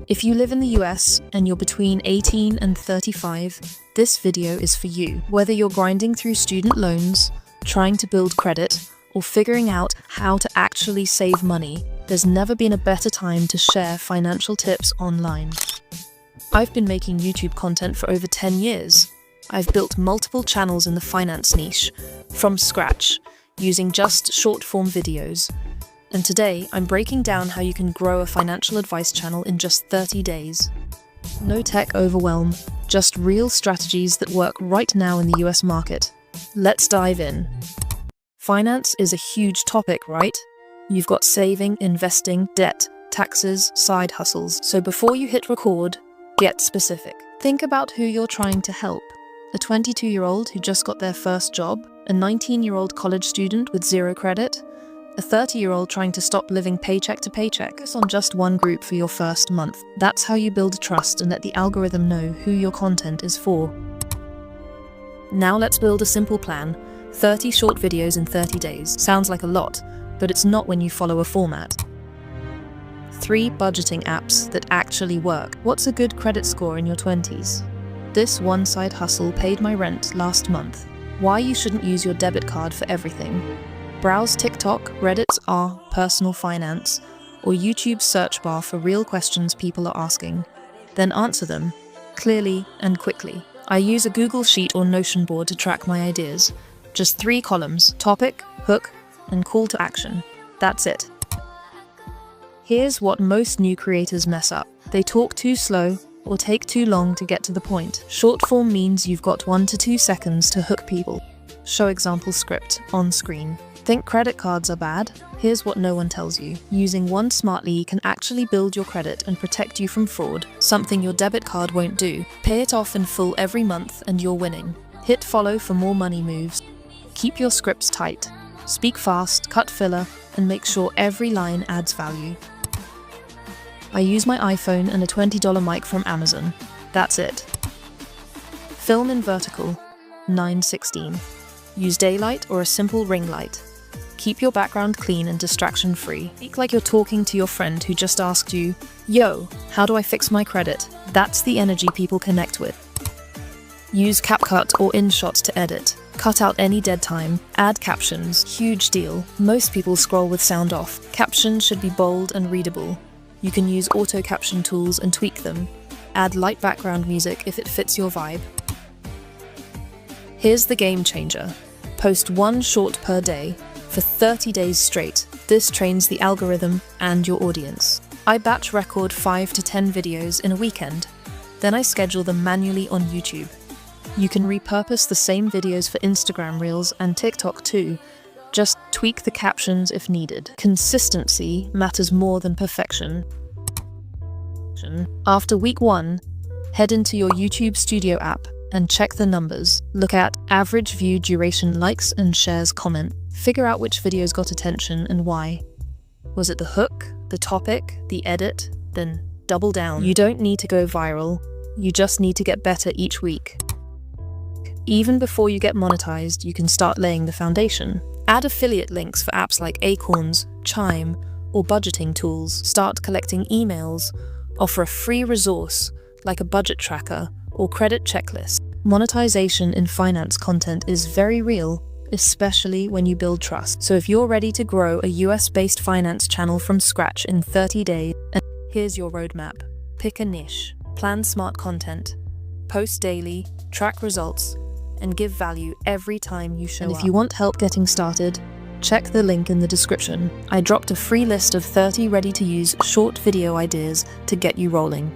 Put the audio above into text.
If you live in the US and you're between 18 and 35, this video is for you. Whether you're grinding through student loans, trying to build credit, or figuring out how to actually save money, there's never been a better time to share financial tips online. I've been making YouTube content for over 10 years. I've built multiple channels in the finance niche, from scratch, using just short-form videos. And today, I'm breaking down how you can grow a financial advice channel in just 30 days. No tech overwhelm, just real strategies that work right now in the US market. Let's dive in. Finance is a huge topic, right? You've got saving, investing, debt, taxes, side hustles. So before you hit record, get specific. Think about who you're trying to help. A 22-year-old who just got their first job, a 19-year-old college student with zero credit, a 30-year-old trying to stop living paycheck to paycheck. Focus on just one group for your first month. That's how you build trust and let the algorithm know who your content is for. Now let's build a simple plan. 30 short videos in 30 days. Sounds like a lot, but it's not when you follow a format. 3 budgeting apps that actually work. What's a good credit score in your 20s? This one side hustle paid my rent last month. Why you shouldn't use your debit card for everything. Browse TikTok, Reddit's personal finance, or YouTube's search bar for real questions people are asking. Then answer them, clearly and quickly. I use a Google Sheet or Notion board to track my ideas. Just 3 columns: topic, hook, and call to action. That's it. Here's what most new creators mess up. They talk too slow or take too long to get to the point. Short form means you've got 1 to 2 seconds to hook people. Show example script on screen. Think credit cards are bad? Here's what no one tells you. Using one smartly can actually build your credit and protect you from fraud, something your debit card won't do. Pay it off in full every month and you're winning. Hit follow for more money moves. Keep your scripts tight. Speak fast, cut filler, and make sure every line adds value. I use my iPhone and a $20 mic from Amazon. That's it. Film in vertical, 9:16. Use daylight or a simple ring light. Keep your background clean and distraction-free. Speak like you're talking to your friend who just asked you, "Yo, how do I fix my credit?" That's the energy people connect with. Use CapCut or InShot to edit. Cut out any dead time. Add captions. Huge deal. Most people scroll with sound off. Captions should be bold and readable. You can use auto caption tools and tweak them. Add light background music if it fits your vibe. Here's the game changer. Post 1 short per day for 30 days straight. This trains the algorithm and your audience. I batch record 5 to 10 videos in a weekend. Then I schedule them manually on YouTube. You can repurpose the same videos for Instagram Reels and TikTok too. Just tweak the captions if needed. Consistency matters more than perfection. After week 1, head into your YouTube Studio app and check the numbers. Look at average view duration, likes and shares, comment. Figure out which videos got attention and why. Was it the hook, the topic, the edit? Then double down. You don't need to go viral. You just need to get better each week. Even before you get monetized, you can start laying the foundation. Add affiliate links for apps like Acorns, Chime, or budgeting tools. Start collecting emails. Offer a free resource like a budget tracker or credit checklist. Monetization in finance content is very real, especially when you build trust. So if you're ready to grow a US-based finance channel from scratch in 30 days, here's your roadmap. Pick a niche, plan smart content, post daily, track results, and give value every time you show up. And if you want help getting started, check the link in the description. I dropped a free list of 30 ready-to-use short video ideas to get you rolling.